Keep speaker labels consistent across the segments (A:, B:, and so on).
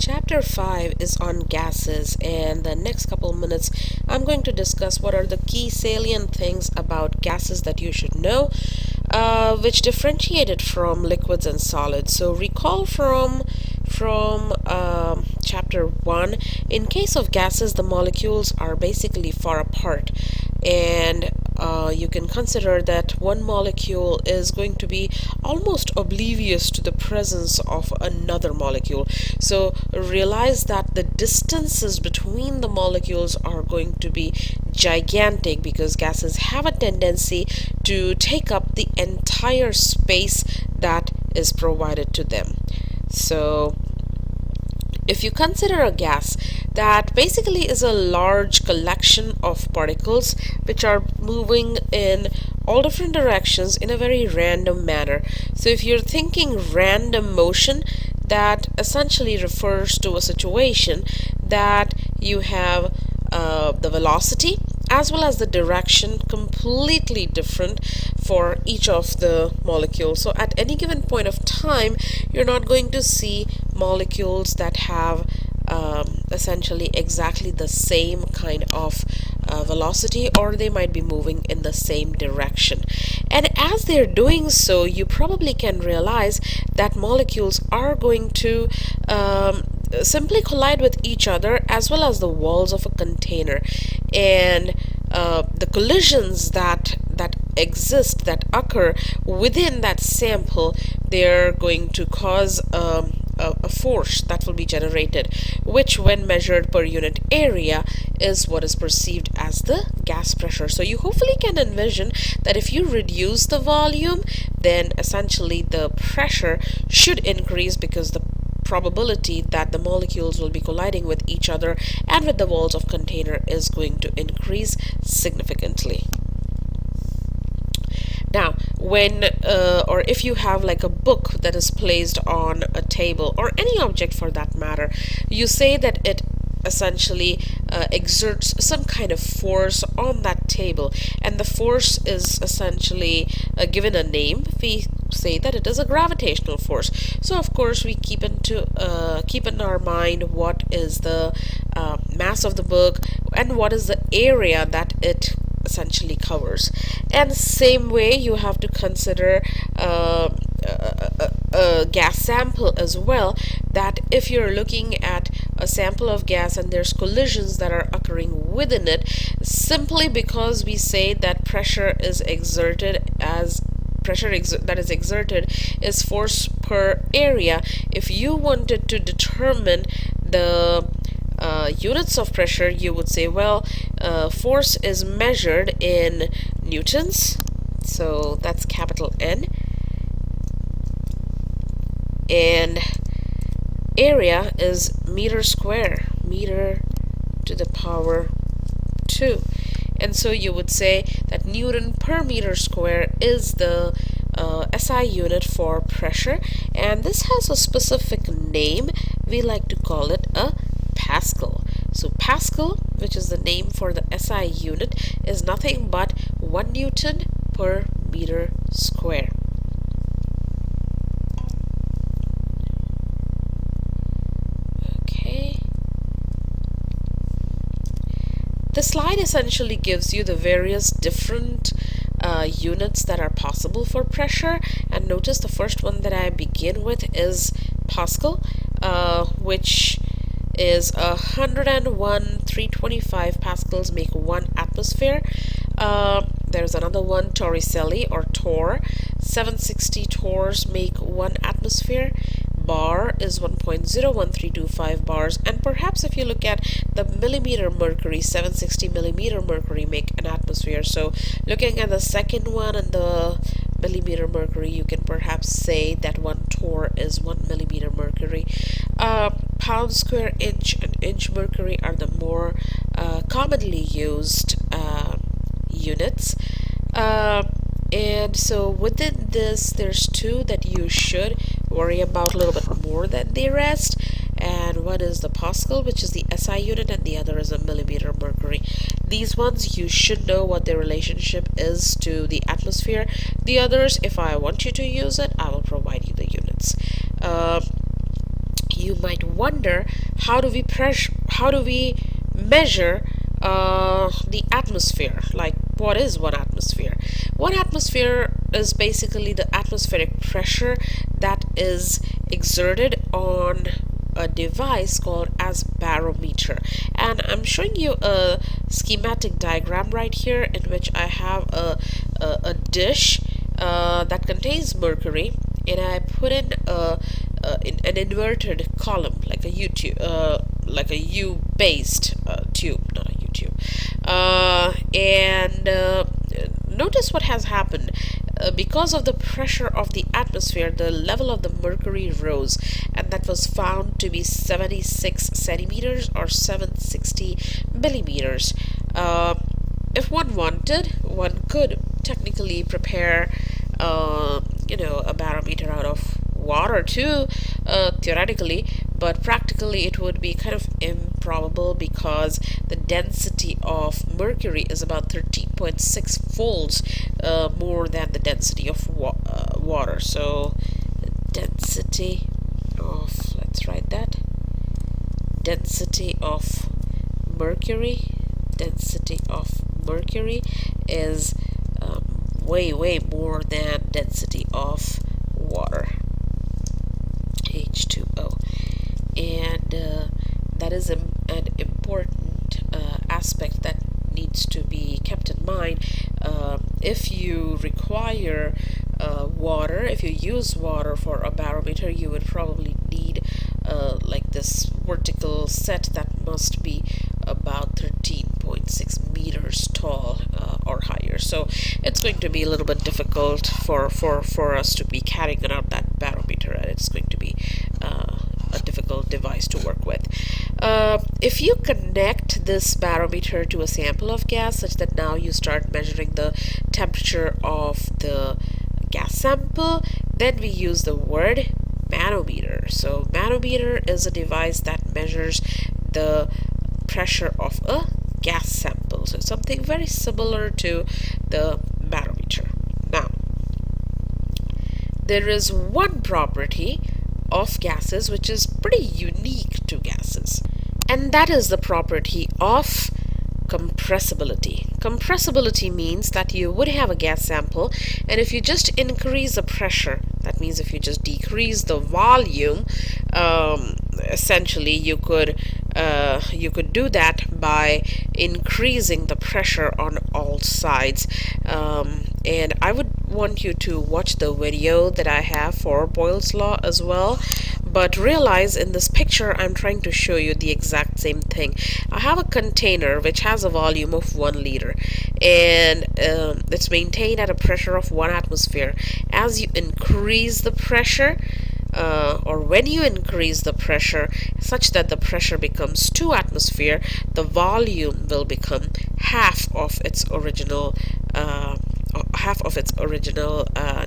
A: Chapter 5 is on gases, and the next couple of minutes I'm going to discuss what are the key salient things about gases that you should know, which differentiate it from liquids and solids. So recall from chapter 1, in case of gases, the molecules are basically far apart, and you can consider that one molecule is going to be almost oblivious to the presence of another molecule. So realize that the distances between the molecules are going to be gigantic because gases have a tendency to take up the entire space that is provided to them. So if you consider a gas that basically is a large collection of particles which are moving in all different directions in a very random manner. So if you're thinking random motion, that essentially refers to a situation that you have the velocity as well as the direction completely different for each of the molecules. So at any given point of time, you're not going to see molecules that have essentially exactly the same kind of velocity, or they might be moving in the same direction. And as they're doing so, you probably can realize that molecules are going to simply collide with each other as well as the walls of a container, and the collisions that exist, that occur within that sample, they're going to cause a force that will be generated, which when measured per unit area is what is perceived as the gas pressure. So you hopefully can envision that if you reduce the volume, then essentially the pressure should increase because the probability that the molecules will be colliding with each other and with the walls of container is going to increase significantly. Now, when or if you have like a book that is placed on a table, or any object for that matter, you say that it essentially exerts some kind of force on that table, and the force is essentially given a name. We say that it is a gravitational force. So of course we keep in our mind what is the mass of the book and what is the area that it essentially covers. And same way you have to consider a gas sample as well, that if you're looking at a sample of gas and there's collisions that are occurring within it, simply because we say that pressure is exerted as that is exerted is force per area. If you wanted to determine the units of pressure, you would say, well, force is measured in newtons, so that's capital N, and area is meter square, meter to the power 2. And so you would say that Newton per meter square is the SI unit for pressure, and this has a specific name. We like to call it a Pascal. So Pascal, which is the name for the SI unit, is nothing but 1 Newton per meter square. Okay. The slide essentially gives you the various different units that are possible for pressure, and notice the first one that I begin with is Pascal, which is 101,325 pascals make 1 atmosphere. There's another one, Torricelli or torr, 760 torrs make 1 atmosphere. Bar is 1.01325 bars, and perhaps if you look at the millimeter mercury, 760 millimeter mercury make an atmosphere. So looking at the second one and the millimeter mercury, you can perhaps say that 1 torr is 1 millimeter mercury. Pound square inch and inch mercury are the more commonly used units. And so within this, there's 2 that you should worry about a little bit more than the rest, and one is the Pascal, which is the SI unit, and the other is a millimeter mercury. These ones you should know what their relationship is to the atmosphere. The others, if I want you to use it, I will provide you the units. You you might wonder, how do we measure the atmosphere? Like, what is one atmosphere? One atmosphere is basically the atmospheric pressure that is exerted on a device called as barometer. And I'm showing you a schematic diagram right here in which I have a dish that contains mercury, and I put in an inverted column, like a U based tube, not a U tube. And notice what has happened. Because of the pressure of the atmosphere, the level of the mercury rose, and that was found to be 76 centimeters or 760 millimeters. If one wanted, one could technically prepare a barometer out of water too, theoretically, but practically it would be kind of improbable because the density of mercury is about 13.6 folds more than the density of water. So density of, let's write that, density of mercury is way more than density of water, H2O. And that is an important aspect that needs to be kept in mind. If you require water, if you use water for a barometer, you would probably need like this vertical set that must be about 13.6 meters tall or higher. So it's going to be a little bit difficult for us to be carrying out that barometer, and it's going to be a difficult device to work with. If you connect this barometer to a sample of gas such that now you start measuring the temperature of the gas sample, then we use the word manometer. So manometer is a device that measures the pressure of a gas sample. So something very similar to the barometer. Now, there is one property of gases which is pretty unique to gases, and that is the property of compressibility. Compressibility means that you would have a gas sample, and if you just increase the pressure, that means if you just decrease the volume, essentially you could do that by increasing the pressure on all sides. And I would want you to watch the video that I have for Boyle's law as well, but realize in this picture I'm trying to show you the exact same thing. I have a container which has a volume of 1 liter, and it's maintained at a pressure of 1 atmosphere. As you increase the pressure, or when you increase the pressure such that the pressure becomes 2 atmosphere, the volume will become half of its original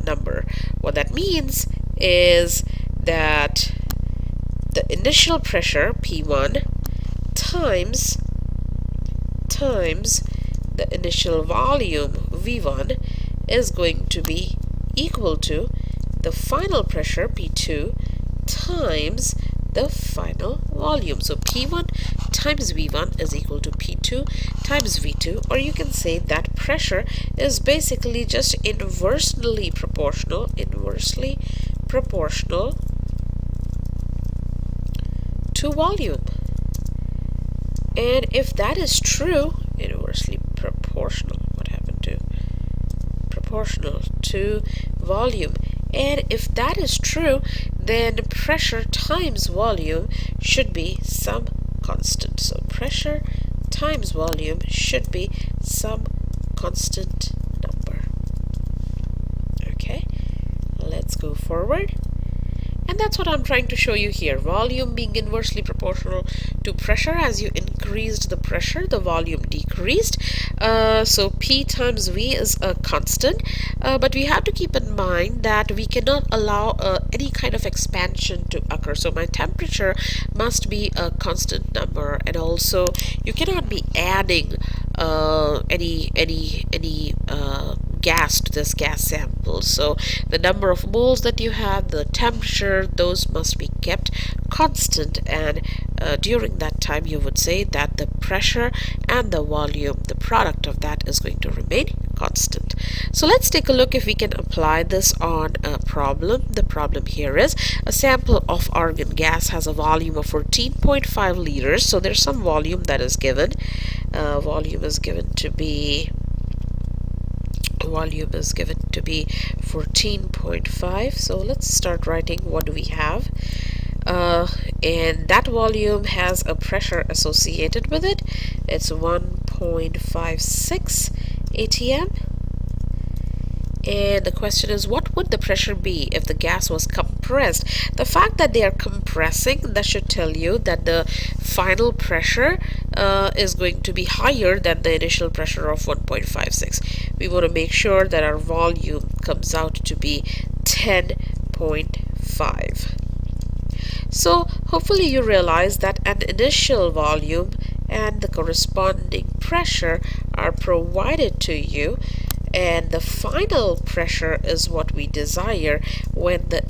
A: number. What that means is that the initial pressure P1 times the initial volume V1 is going to be equal to the final pressure P2 times the final volume. So P1 times V1 is equal to P2 times V2, or you can say that pressure is basically just inversely proportional to volume. And if that is true, inversely proportional, what happened to proportional to volume? And if that is true, then pressure times volume should be some constant. So pressure times volume should be some constant number. Okay, let's go forward. And that's what I'm trying to show you here. Volume being inversely proportional to pressure. As you increased the pressure, the volume decreased. So P times V is a constant. But we have to keep in mind that we cannot allow any kind of expansion to occur. So my temperature must be a constant number. And also, you cannot be adding any gas to this gas sample. So the number of moles that you have, the temperature, those must be kept constant, and during that time you would say that the pressure and the volume, the product of that, is going to remain constant. So let's take a look if we can apply this on a problem. The problem here is a sample of argon gas has a volume of 14.5 liters. So there's some volume that is given. Volume is given to be 14.5. So let's start writing. What do we have? And that volume has a pressure associated with it. It's 1.56 atm. And the question is, what would the pressure be if the gas was compressed? The fact that they are compressing, that should tell you that the final pressure is going to be higher than the initial pressure of 1.56. We want to make sure that our volume comes out to be 10.5. So hopefully you realize that an initial volume and the corresponding pressure are provided to you, and the final pressure is what we desire when the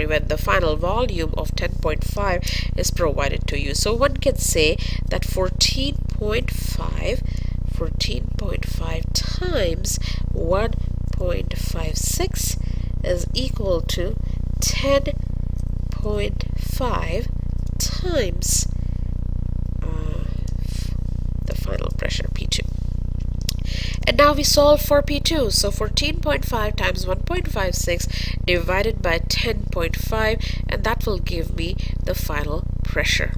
A: when the final volume of 10.5 is provided to you. So one can say that 14.5 times 1.56 is equal to 10.5 times the final pressure, P2. And now we solve for P2. So 14.5 times 1.56 divided by 10.5, and that will give me the final pressure.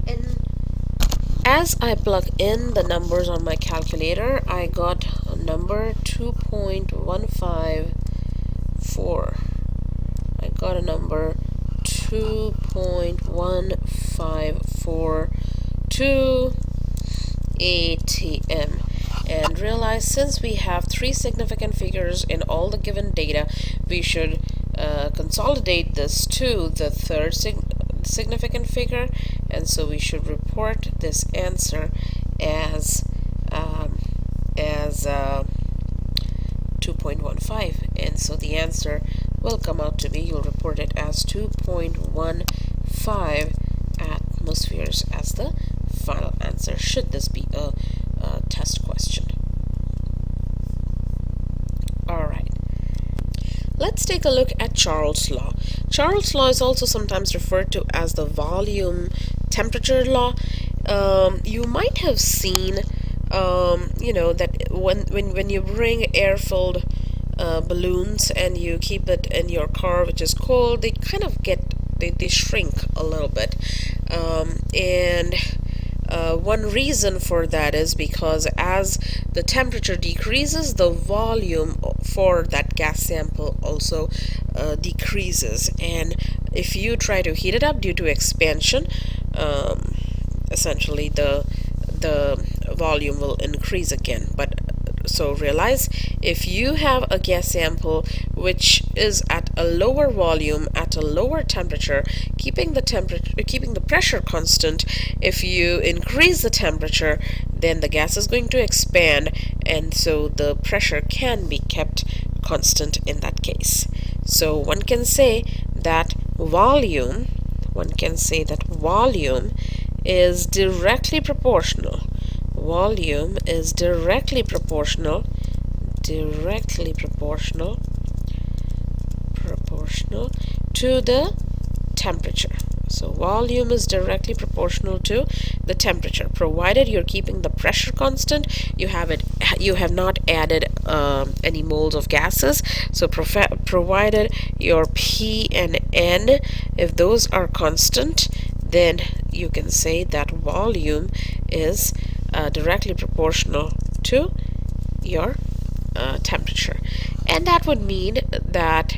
A: And as I plug in the numbers on my calculator, I got a number 2.154. I got a number 2.1542 atm. And realize, since we have three significant figures in all the given data, we should consolidate this to the third significant figure, and so we should report this answer as 2.15, and so the answer will come out to be, you'll report it as 2.15 atmospheres as the final answer, should this be a test question. Alright, let's take a look at Charles' law. Charles' law is also sometimes referred to as the volume temperature law. You might have seen that when you bring air-filled balloons and you keep it in your car, which is cold, they kind of they shrink a little bit, and one reason for that is because as the temperature decreases, the volume for that gas sample also decreases, and if you try to heat it up due to expansion, essentially the volume will increase again. But so realize, if you have a gas sample which is at a lower volume, at a lower temperature, keeping the pressure constant, if you increase the temperature, then the gas is going to expand, and so the pressure can be kept constant in that case. So one can say that volume is directly proportional. Volume is directly proportional to the temperature. So volume is directly proportional to the temperature, provided you're keeping the pressure constant. You have not added any moles of gases. So provided your P and N, if those are constant, then you can say that volume is directly proportional to your temperature, and that would mean that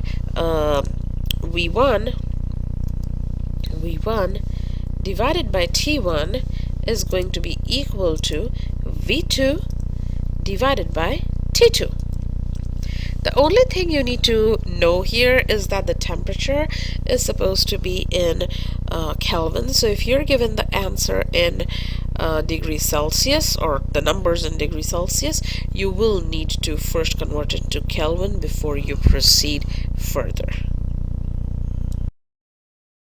A: V1 divided by T1 is going to be equal to V2 divided by T2. The only thing you need to know here is that the temperature is supposed to be in Kelvin. So if you're given the answer in degrees Celsius, or the numbers in degrees Celsius, you will need to first convert it to Kelvin before you proceed further.